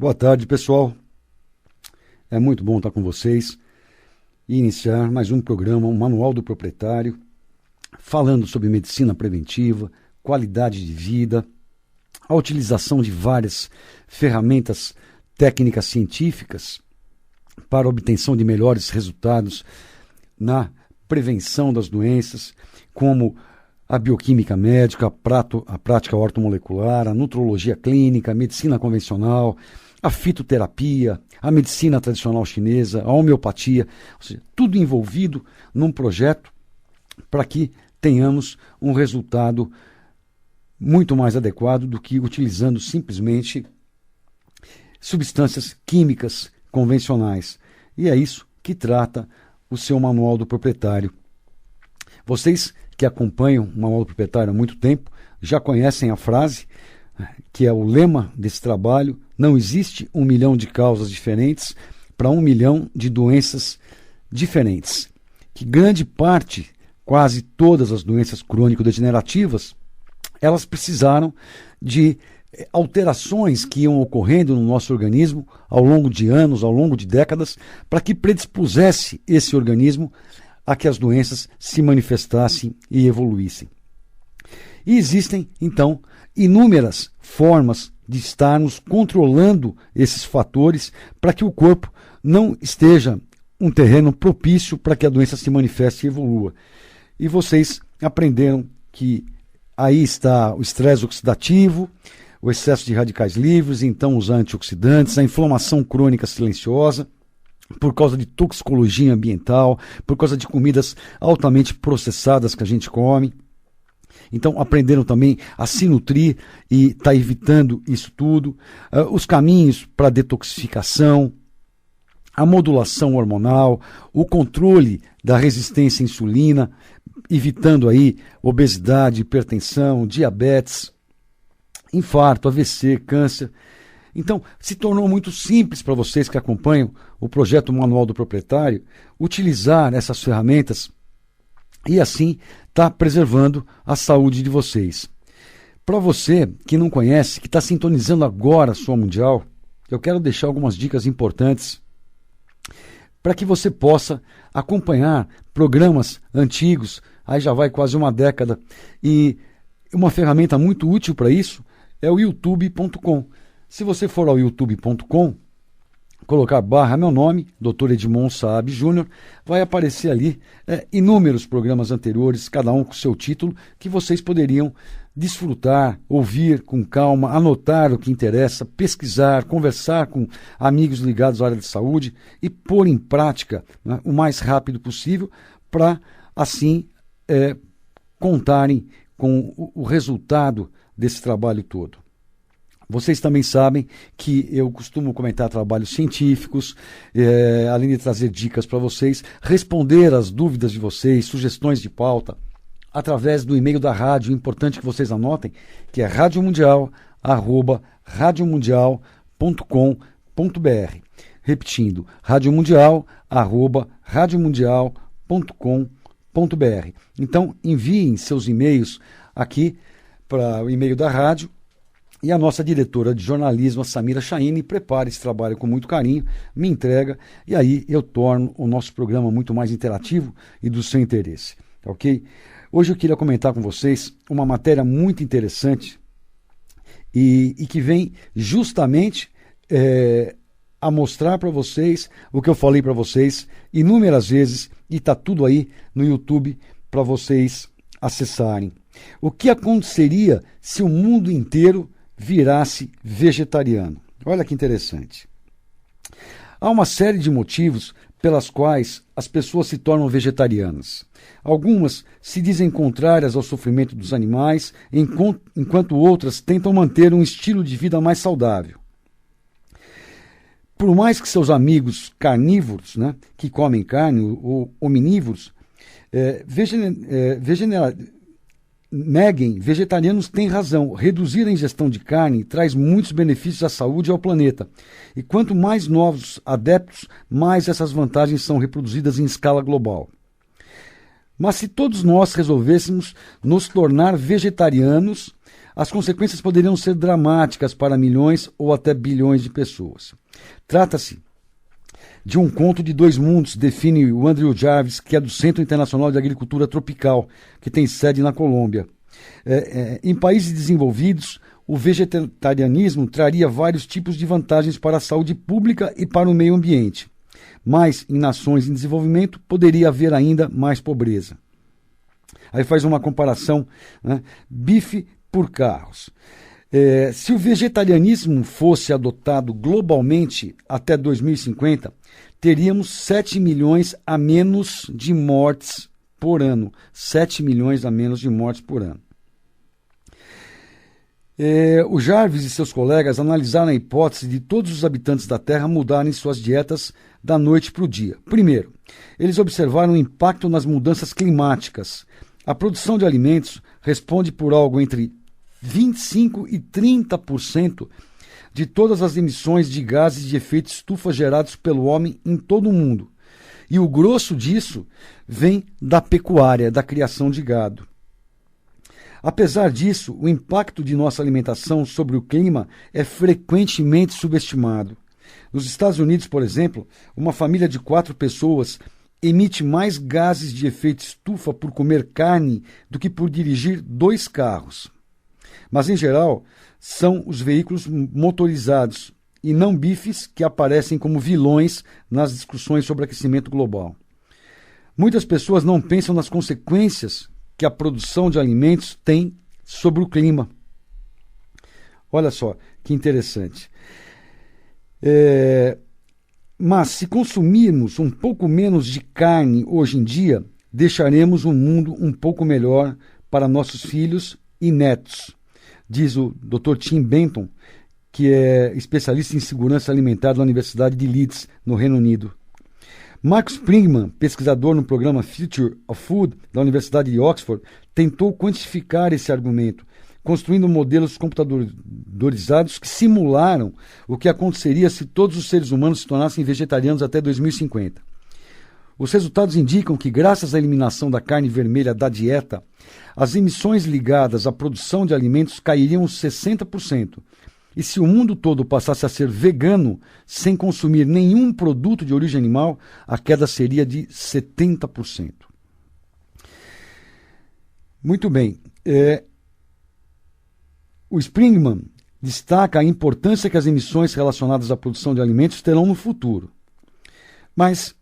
Boa tarde, pessoal. É muito bom estar com vocês e iniciar mais um programa, um Manual do Proprietário, falando sobre medicina preventiva, qualidade de vida, a utilização de várias ferramentas técnicas científicas para a obtenção de melhores resultados na prevenção das doenças, como a bioquímica médica, a prática ortomolecular, a nutrologia clínica, a medicina convencional, a fitoterapia, a medicina tradicional chinesa, a homeopatia, ou seja, tudo envolvido num projeto para que tenhamos um resultado muito mais adequado do que utilizando simplesmente substâncias químicas convencionais. E é isso que trata o seu Manual do Proprietário. Vocês que acompanham o Manual do Proprietário há muito tempo já conhecem a frase, que é o lema desse trabalho: não existe 1 milhão de causas diferentes para 1 milhão de doenças diferentes. Que grande parte, quase todas as doenças crônico-degenerativas, elas precisaram de alterações que iam ocorrendo no nosso organismo ao longo de anos, ao longo de décadas, para que predispusesse esse organismo a que as doenças se manifestassem e evoluíssem. E existem, então, inúmeras formas de estarmos controlando esses fatores para que o corpo não esteja um terreno propício para que a doença se manifeste e evolua. E vocês aprenderam que aí está o estresse oxidativo, o excesso de radicais livres, então os antioxidantes, a inflamação crônica silenciosa, por causa de toxicologia ambiental, por causa de comidas altamente processadas que a gente come. Então aprenderam também a se nutrir e está evitando isso tudo, os caminhos para a detoxificação, a modulação hormonal, o controle da resistência à insulina, evitando aí obesidade, hipertensão, diabetes, infarto, AVC, câncer. Então, se tornou muito simples para vocês que acompanham o projeto Manual do Proprietário utilizar essas ferramentas e assim está preservando a saúde de vocês. Para você que não conhece, que está sintonizando agora a sua Mundial, eu quero deixar algumas dicas importantes para que você possa acompanhar programas antigos, aí já vai quase uma década, e uma ferramenta muito útil para isso é o youtube.com. Se você for ao youtube.com, colocar / meu nome, Dr. Edmond Saab Júnior, vai aparecer ali inúmeros programas anteriores, cada um com seu título, que vocês poderiam desfrutar, ouvir com calma, anotar o que interessa, pesquisar, conversar com amigos ligados à área de saúde e pôr em prática, né, o mais rápido possível, para assim contarem com o resultado desse trabalho todo. Vocês também sabem que eu costumo comentar trabalhos científicos, além de trazer dicas para vocês, responder às dúvidas de vocês, sugestões de pauta, através do e-mail da rádio, importante que vocês anotem, que é radiomundial@radiomundial.com.br. Repetindo, radiomundial@radiomundial.com.br. Então, enviem seus e-mails aqui para o e-mail da rádio, e a nossa diretora de jornalismo, a Samira Chaine, prepara esse trabalho com muito carinho, me entrega, e aí eu torno o nosso programa muito mais interativo e do seu interesse, ok? Hoje eu queria comentar com vocês uma matéria muito interessante e que vem justamente a mostrar para vocês o que eu falei para vocês inúmeras vezes, e está tudo aí no YouTube para vocês acessarem. O que aconteceria se o mundo inteiro virasse vegetariano? Olha que interessante. Há uma série de motivos pelas quais as pessoas se tornam vegetarianas. Algumas se dizem contrárias ao sofrimento dos animais, enquanto outras tentam manter um estilo de vida mais saudável. Por mais que seus amigos carnívoros, né, que comem carne, ou omnívoros, neguem, vegetarianos têm razão. Reduzir a ingestão de carne traz muitos benefícios à saúde e ao planeta. E quanto mais novos adeptos, mais essas vantagens são reproduzidas em escala global. Mas se todos nós resolvêssemos nos tornar vegetarianos, as consequências poderiam ser dramáticas para milhões ou até bilhões de pessoas. Trata-se de um conto de dois mundos, define o Andrew Jarvis, que é do Centro Internacional de Agricultura Tropical, que tem sede na Colômbia. Em países desenvolvidos, o vegetarianismo traria vários tipos de vantagens para a saúde pública e para o meio ambiente. Mas, em nações em desenvolvimento, poderia haver ainda mais pobreza. Aí faz uma comparação, né? Bife por carros. Se o vegetarianismo fosse adotado globalmente até 2050, teríamos 7 milhões a menos de mortes por ano. 7 milhões a menos de mortes por ano. O Jarvis e seus colegas analisaram a hipótese de todos os habitantes da Terra mudarem suas dietas da noite para o dia. Primeiro, eles observaram o impacto nas mudanças climáticas. A produção de alimentos responde por algo entre 25% e 30% de todas as emissões de gases de efeito estufa gerados pelo homem em todo o mundo. E o grosso disso vem da pecuária, da criação de gado. Apesar disso, o impacto de nossa alimentação sobre o clima é frequentemente subestimado. Nos Estados Unidos, por exemplo, uma família de 4 pessoas emite mais gases de efeito estufa por comer carne do que por dirigir 2 carros. Mas, em geral, são os veículos motorizados e não bifes que aparecem como vilões nas discussões sobre aquecimento global. Muitas pessoas não pensam nas consequências que a produção de alimentos tem sobre o clima. Olha só, que interessante. Mas se consumirmos um pouco menos de carne hoje em dia, deixaremos um mundo um pouco melhor para nossos filhos e netos, diz o Dr. Tim Benton, que é especialista em segurança alimentar da Universidade de Leeds, no Reino Unido. Marcus Springman, pesquisador no programa Future of Food da Universidade de Oxford, tentou quantificar esse argumento, construindo modelos computadorizados que simularam o que aconteceria se todos os seres humanos se tornassem vegetarianos até 2050. Os resultados indicam que, graças à eliminação da carne vermelha da dieta, as emissões ligadas à produção de alimentos cairiam 60%. E se o mundo todo passasse a ser vegano, sem consumir nenhum produto de origem animal, a queda seria de 70%. Muito bem. O Springman destaca a importância que as emissões relacionadas à produção de alimentos terão no futuro. Mas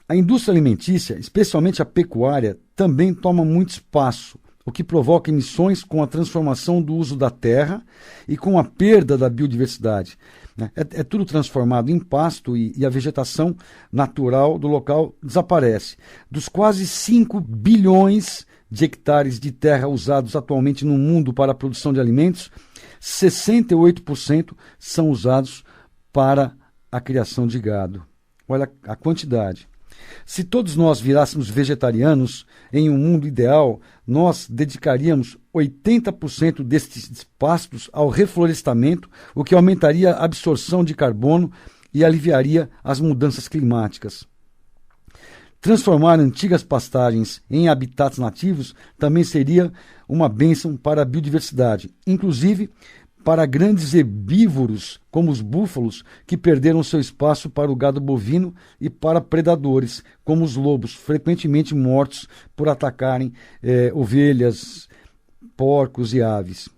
a indústria alimentícia, especialmente a pecuária, também toma muito espaço, o que provoca emissões com a transformação do uso da terra e com a perda da biodiversidade. É tudo transformado em pasto e a vegetação natural do local desaparece. Dos quase 5 bilhões de hectares de terra usados atualmente no mundo para a produção de alimentos, 68% são usados para a criação de gado. Olha a quantidade. Se todos nós virássemos vegetarianos em um mundo ideal, nós dedicaríamos 80% destes pastos ao reflorestamento, o que aumentaria a absorção de carbono e aliviaria as mudanças climáticas. Transformar antigas pastagens em habitats nativos também seria uma bênção para a biodiversidade, inclusive para grandes herbívoros como os búfalos, que perderam seu espaço para o gado bovino, e para predadores como os lobos, frequentemente mortos por atacarem ovelhas, porcos e aves.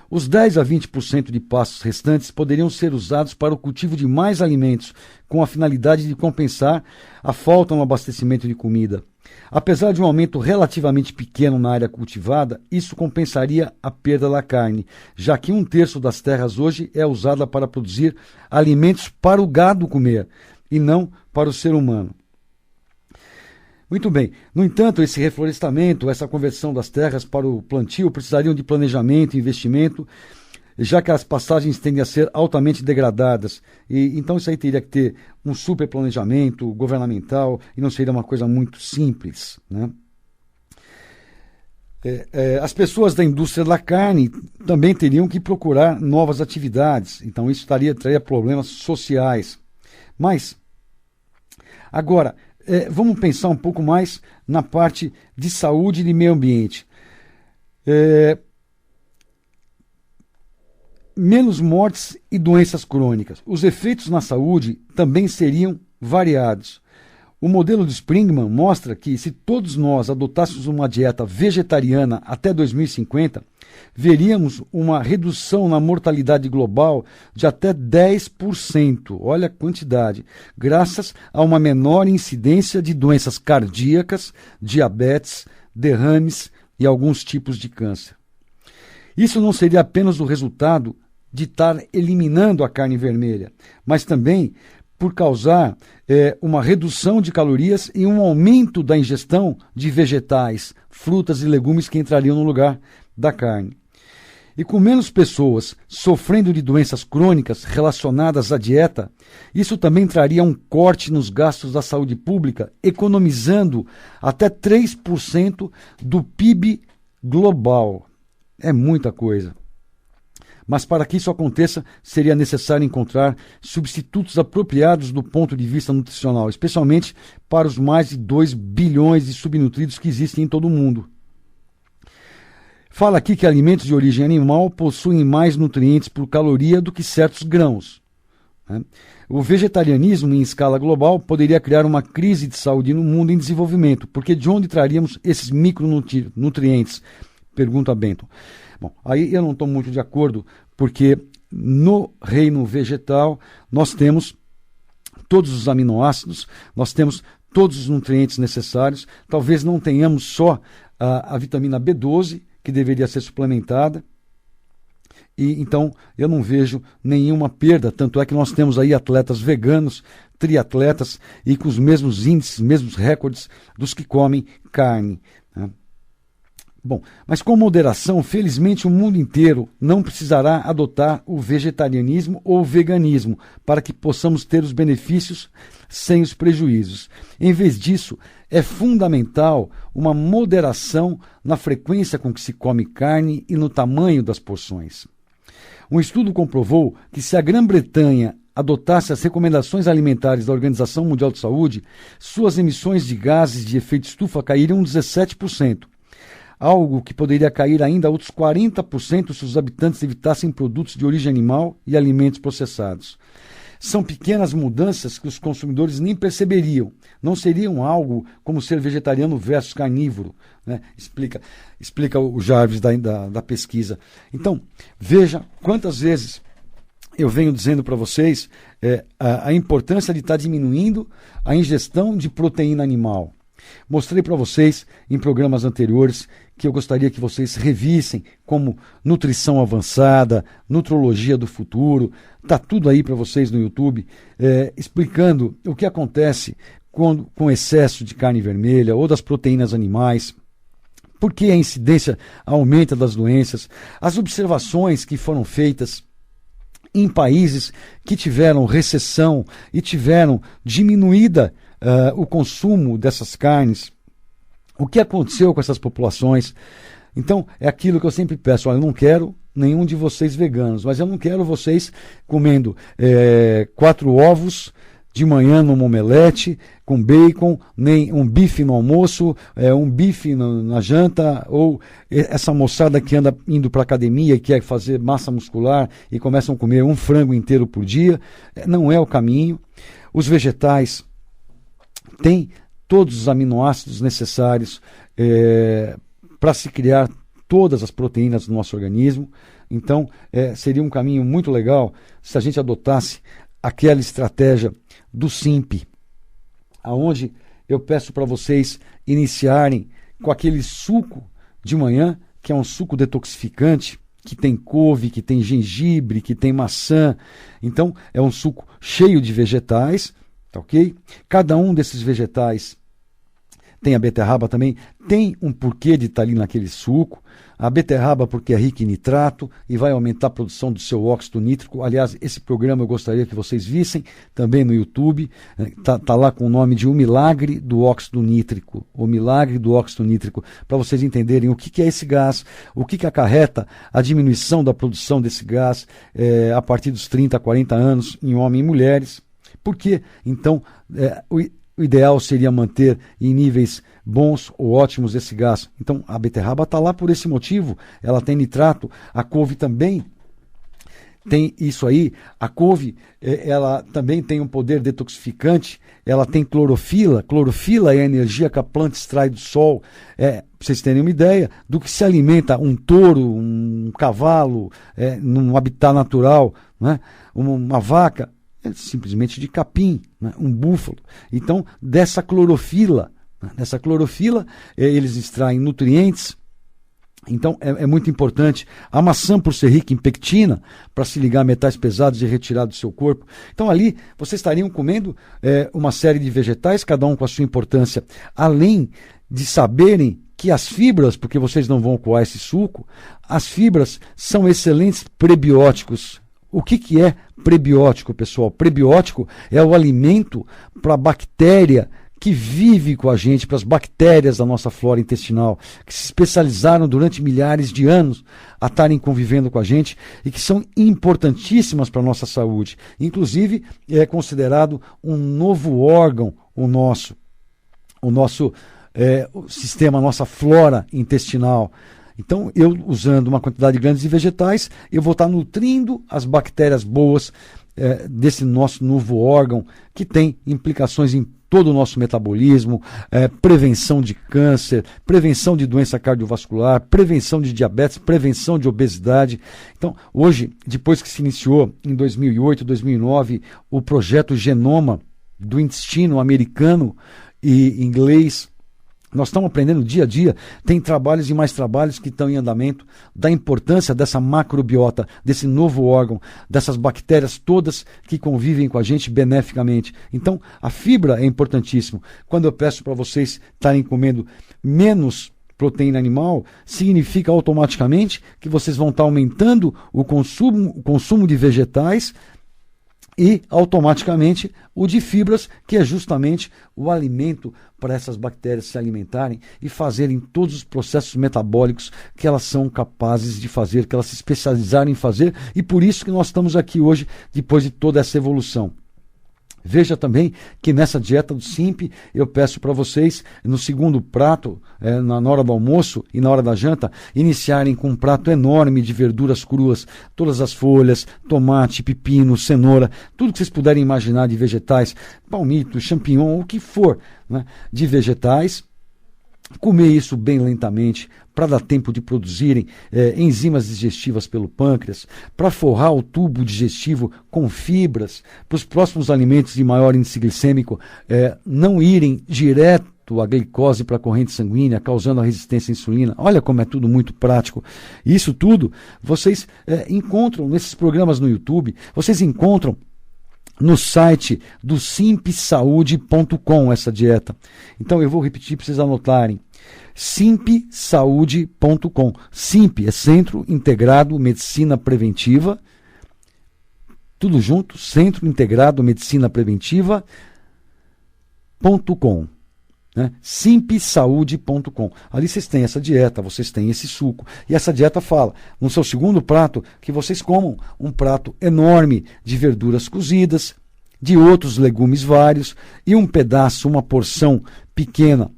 Os 10 a 20% de pastos restantes poderiam ser usados para o cultivo de mais alimentos, com a finalidade de compensar a falta no abastecimento de comida. Apesar de um aumento relativamente pequeno na área cultivada, isso compensaria a perda da carne, já que 1/3 das terras hoje é usada para produzir alimentos para o gado comer, e não para o ser humano. Muito bem. No entanto, esse reflorestamento, essa conversão das terras para o plantio precisariam de planejamento e investimento, já que as pastagens tendem a ser altamente degradadas. Então isso aí teria que ter um super planejamento governamental e não seria uma coisa muito simples, né? As pessoas da indústria da carne também teriam que procurar novas atividades, então isso traria problemas sociais. Mas, agora, vamos pensar um pouco mais na parte de saúde e de meio ambiente. Menos mortes e doenças crônicas. Os efeitos na saúde também seriam variados. O modelo de Springman mostra que, se todos nós adotássemos uma dieta vegetariana até 2050, veríamos uma redução na mortalidade global de até 10%. Olha a quantidade. Graças a uma menor incidência de doenças cardíacas, diabetes, derrames e alguns tipos de câncer. Isso não seria apenas o resultado de estar eliminando a carne vermelha, mas também por causar uma redução de calorias e um aumento da ingestão de vegetais, frutas e legumes que entrariam no lugar da carne. E com menos pessoas sofrendo de doenças crônicas relacionadas à dieta, isso também traria um corte nos gastos da saúde pública, economizando até 3% do PIB global. É muita coisa. Mas para que isso aconteça, seria necessário encontrar substitutos apropriados do ponto de vista nutricional, especialmente para os mais de 2 bilhões de subnutridos que existem em todo o mundo. Fala aqui que alimentos de origem animal possuem mais nutrientes por caloria do que certos grãos. O vegetarianismo em escala global poderia criar uma crise de saúde no mundo em desenvolvimento, porque de onde traríamos esses micronutrientes? Pergunta Benton. Bom, aí eu não estou muito de acordo, porque no reino vegetal nós temos todos os aminoácidos, nós temos todos os nutrientes necessários, talvez não tenhamos só a vitamina B12, que deveria ser suplementada, e então eu não vejo nenhuma perda, tanto é que nós temos aí atletas veganos, triatletas, e com os mesmos índices, mesmos recordes dos que comem carne, né? Bom, mas com moderação, felizmente o mundo inteiro não precisará adotar o vegetarianismo ou o veganismo para que possamos ter os benefícios sem os prejuízos. Em vez disso, é fundamental uma moderação na frequência com que se come carne e no tamanho das porções. Um estudo comprovou que se a Grã-Bretanha adotasse as recomendações alimentares da Organização Mundial de Saúde, suas emissões de gases de efeito estufa cairiam 17%. Algo que poderia cair ainda a outros 40% se os habitantes evitassem produtos de origem animal e alimentos processados. São pequenas mudanças que os consumidores nem perceberiam. Não seriam algo como ser vegetariano versus carnívoro, né? Explica o Jarvis da pesquisa. Então, veja quantas vezes eu venho dizendo para vocês a importância de estar diminuindo a ingestão de proteína animal. Mostrei para vocês em programas anteriores que eu gostaria que vocês revissem, como nutrição avançada, nutrologia do futuro, está tudo aí para vocês no YouTube, explicando o que acontece com excesso de carne vermelha ou das proteínas animais, por que a incidência aumenta das doenças, as observações que foram feitas em países que tiveram recessão e tiveram diminuída o consumo dessas carnes, o que aconteceu com essas populações. Então, é aquilo que eu sempre peço, olha, eu não quero nenhum de vocês veganos, mas eu não quero vocês comendo 4 ovos de manhã numa omelete, com bacon, nem um bife no almoço, um bife na janta, ou essa moçada que anda indo para a academia e quer fazer massa muscular e começam a comer um frango inteiro por dia. Não é o caminho. Os vegetais têm todos os aminoácidos necessários para se criar todas as proteínas do nosso organismo. Então, seria um caminho muito legal se a gente adotasse aquela estratégia do SIMP, aonde eu peço para vocês iniciarem com aquele suco de manhã, que é um suco detoxificante, que tem couve, que tem gengibre, que tem maçã. Então, é um suco cheio de vegetais, tá ok? Cada um desses vegetais, tem a beterraba também, tem um porquê de estar ali naquele suco. A beterraba porque é rica em nitrato e vai aumentar a produção do seu óxido nítrico. Aliás, esse programa eu gostaria que vocês vissem também no YouTube. Tá lá com o nome de O Milagre do Óxido Nítrico. O Milagre do Óxido Nítrico, para vocês entenderem o que é esse gás, o que acarreta a diminuição da produção desse gás a partir dos 30, 40 anos em homens e mulheres. Por que, então, o ideal seria manter em níveis bons ou ótimos esse gás. Então, a beterraba está lá por esse motivo. Ela tem nitrato, a couve também tem isso aí. A couve, ela também tem um poder detoxificante, ela tem clorofila. Clorofila é a energia que a planta extrai do sol. Para vocês terem uma ideia do que se alimenta um touro, um cavalo, num habitat natural, né? Uma vaca, simplesmente de capim, né? Um búfalo. Então, dessa clorofila, eles extraem nutrientes. Então, é muito importante. A maçã, por ser rica em pectina, para se ligar a metais pesados e retirar do seu corpo. Então, ali, vocês estariam comendo uma série de vegetais, cada um com a sua importância. Além de saberem que as fibras, porque vocês não vão coar esse suco, as fibras são excelentes prebióticos. O que é prebiótico, pessoal? Prebiótico é o alimento para a bactéria que vive com a gente, para as bactérias da nossa flora intestinal, que se especializaram durante milhares de anos a estarem convivendo com a gente e que são importantíssimas para a nossa saúde. Inclusive, é considerado um novo órgão o nosso sistema, a nossa flora intestinal. Então, eu usando uma quantidade grande de vegetais, eu vou estar nutrindo as bactérias boas desse nosso novo órgão, que tem implicações em todo o nosso metabolismo, prevenção de câncer, prevenção de doença cardiovascular, prevenção de diabetes, prevenção de obesidade. Então, hoje, depois que se iniciou em 2008, 2009, o projeto Genoma do intestino americano e inglês, nós estamos aprendendo dia a dia, tem trabalhos e mais trabalhos que estão em andamento, da importância dessa macrobiota, desse novo órgão, dessas bactérias todas que convivem com a gente beneficamente. Então, a fibra é importantíssimo. Quando eu peço para vocês estarem comendo menos proteína animal, significa automaticamente que vocês vão estar aumentando o consumo de vegetais e automaticamente o de fibras, que é justamente o alimento para essas bactérias se alimentarem e fazerem todos os processos metabólicos que elas são capazes de fazer, que elas se especializaram em fazer, e por isso que nós estamos aqui hoje, depois de toda essa evolução. Veja também que nessa dieta do Simp, eu peço para vocês, no segundo prato, na hora do almoço e na hora da janta, iniciarem com um prato enorme de verduras cruas, todas as folhas, tomate, pepino, cenoura, tudo que vocês puderem imaginar de vegetais, palmito, champignon, o que for, né, de vegetais. Comer isso bem lentamente, para dar tempo de produzirem enzimas digestivas pelo pâncreas, para forrar o tubo digestivo com fibras, para os próximos alimentos de maior índice glicêmico não irem direto a glicose para a corrente sanguínea, causando a resistência à insulina. Olha como é tudo muito prático. Isso tudo vocês encontram nesses programas no YouTube, vocês encontram no site do simpsaude.com essa dieta. Então eu vou repetir para vocês anotarem. simpsaude.com. Simp é Centro Integrado Medicina Preventiva. Tudo junto, Centro Integrado Medicina Preventiva.com. Né? simpsaude.com. Ali vocês têm essa dieta, vocês têm esse suco. E essa dieta fala, no seu segundo prato, que vocês comam um prato enorme de verduras cozidas, de outros legumes vários, e um pedaço, uma porção pequena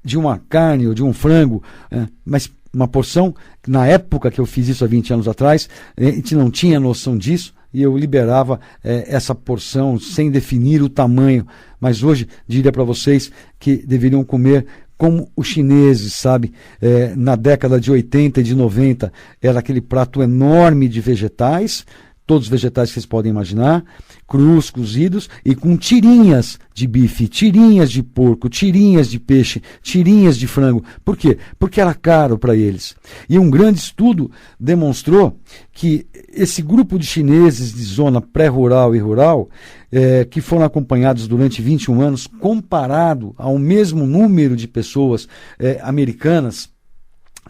de uma carne ou de um frango, mas uma porção, na época que eu fiz isso há 20 anos atrás, a gente não tinha noção disso, e eu liberava essa porção sem definir o tamanho. Mas hoje diria para vocês que deveriam comer como os chineses, sabe? Na década de 80 e de 90 era aquele prato enorme de vegetais, todos os vegetais que vocês podem imaginar, crus, cozidos, e com tirinhas de bife, tirinhas de porco, tirinhas de peixe, tirinhas de frango. Por quê? Porque era caro para eles. E um grande estudo demonstrou que esse grupo de chineses de zona pré-rural e rural, que foram acompanhados durante 21 anos, comparado ao mesmo número de pessoas americanas,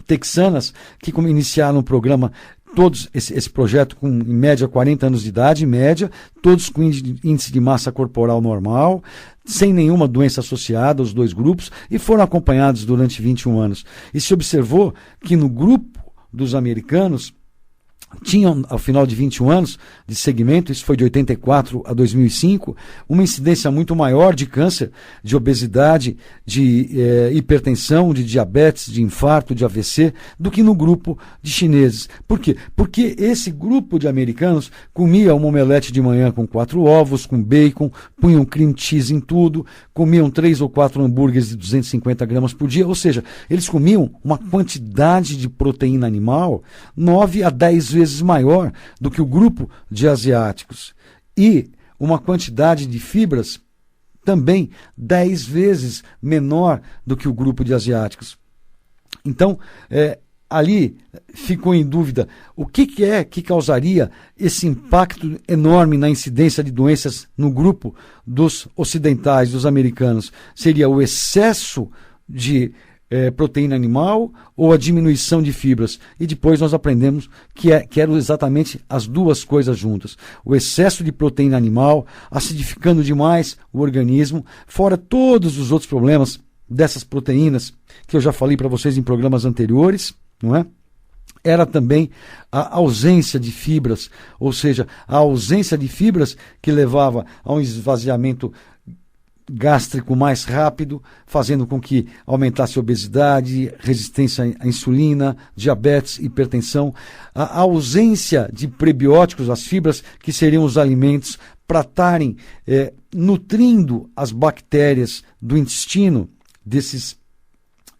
texanas, que iniciaram o programa, todos esse projeto com, em média, 40 anos de idade, em média, todos com índice de massa corporal normal, sem nenhuma doença associada aos dois grupos, e foram acompanhados durante 21 anos. E se observou que no grupo dos americanos, tinham, ao final de 21 anos de segmento, isso foi de 84 a 2005, uma incidência muito maior de câncer, de obesidade, de hipertensão, de diabetes, de infarto, de AVC, do que no grupo de chineses. Por quê? Porque esse grupo de americanos comia uma omelete de manhã com 4 ovos, com bacon, punham cream cheese em tudo, comiam 3 ou 4 hambúrgueres de 250 gramas por dia, ou seja, eles comiam uma quantidade de proteína animal 9 a 10 vezes maior do que o grupo de asiáticos e uma quantidade de fibras também 10 vezes menor do que o grupo de asiáticos. Então, ali ficou em dúvida o que é que causaria esse impacto enorme na incidência de doenças no grupo dos ocidentais, dos americanos. Seria o excesso de proteína animal ou a diminuição de fibras. E depois nós aprendemos que eram exatamente as duas coisas juntas. O excesso de proteína animal, acidificando demais o organismo, fora todos os outros problemas dessas proteínas que eu já falei para vocês em programas anteriores, não é? Era também a ausência de fibras, ou seja, a ausência de fibras que levava a um esvaziamento gástrico mais rápido, fazendo com que aumentasse a obesidade, resistência à insulina, diabetes, hipertensão, a ausência de prebióticos, as fibras que seriam os alimentos para estarem nutrindo as bactérias do intestino desses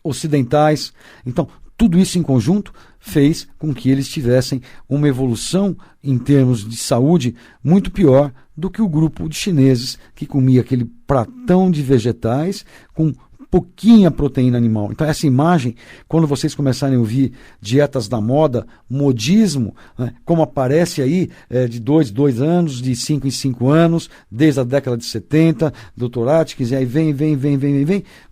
ocidentais. Então, tudo isso em conjunto fez com que eles tivessem uma evolução em termos de saúde muito pior do que o grupo de chineses que comia aquele pratão de vegetais com pouquinha proteína animal. Então essa imagem, quando vocês começarem a ouvir dietas da moda, modismo, né, como aparece aí de 2 anos, de 5 em 5 anos, desde a década de 70, Dr. Atkins, e aí vem,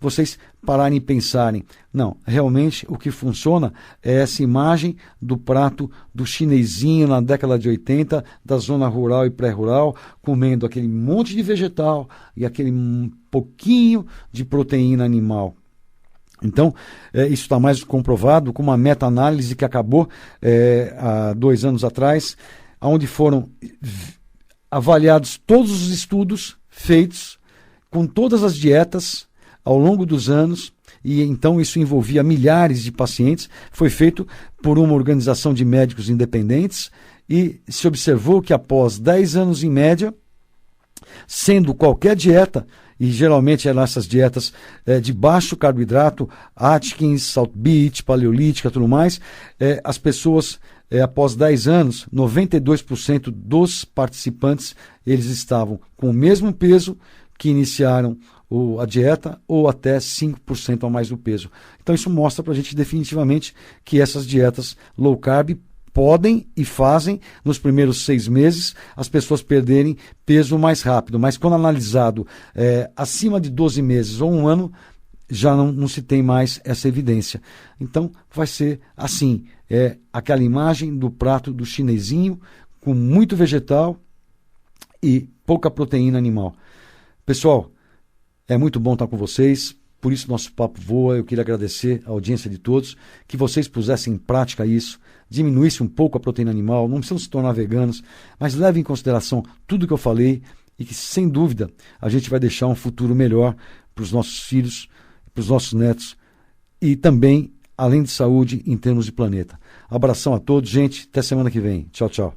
vocês pararem e pensarem, não, realmente o que funciona é essa imagem do prato do chinesinho na década de 80, da zona rural e pré-rural, comendo aquele monte de vegetal e aquele pouquinho de proteína animal. Então, isso está mais comprovado com uma meta-análise que acabou há 2 anos atrás, onde foram avaliados todos os estudos feitos com todas as dietas ao longo dos anos, e então isso envolvia milhares de pacientes. Foi feito por uma organização de médicos independentes e se observou que após 10 anos em média, sendo qualquer dieta, e geralmente eram essas dietas de baixo carboidrato, Atkins, Salt Beach, paleolítica, tudo mais, as pessoas, após 10 anos, 92% dos participantes, eles estavam com o mesmo peso que iniciaram a dieta ou até 5% a mais do peso. Então isso mostra para a gente definitivamente que essas dietas low carb podem e fazem, nos primeiros 6 meses, as pessoas perderem peso mais rápido. Mas quando analisado acima de 12 meses ou 1 ano, já não se tem mais essa evidência. Então vai ser assim, aquela imagem do prato do chinesinho, com muito vegetal e pouca proteína animal. Pessoal, é muito bom estar com vocês, por isso nosso papo voa. Eu queria agradecer a audiência de todos, que vocês pusessem em prática isso, diminuísse um pouco a proteína animal, não precisam se tornar veganos, mas levem em consideração tudo que eu falei e que, sem dúvida, a gente vai deixar um futuro melhor para os nossos filhos, para os nossos netos e também, além de saúde, em termos de planeta. Abração a todos, gente, até semana que vem. Tchau, tchau.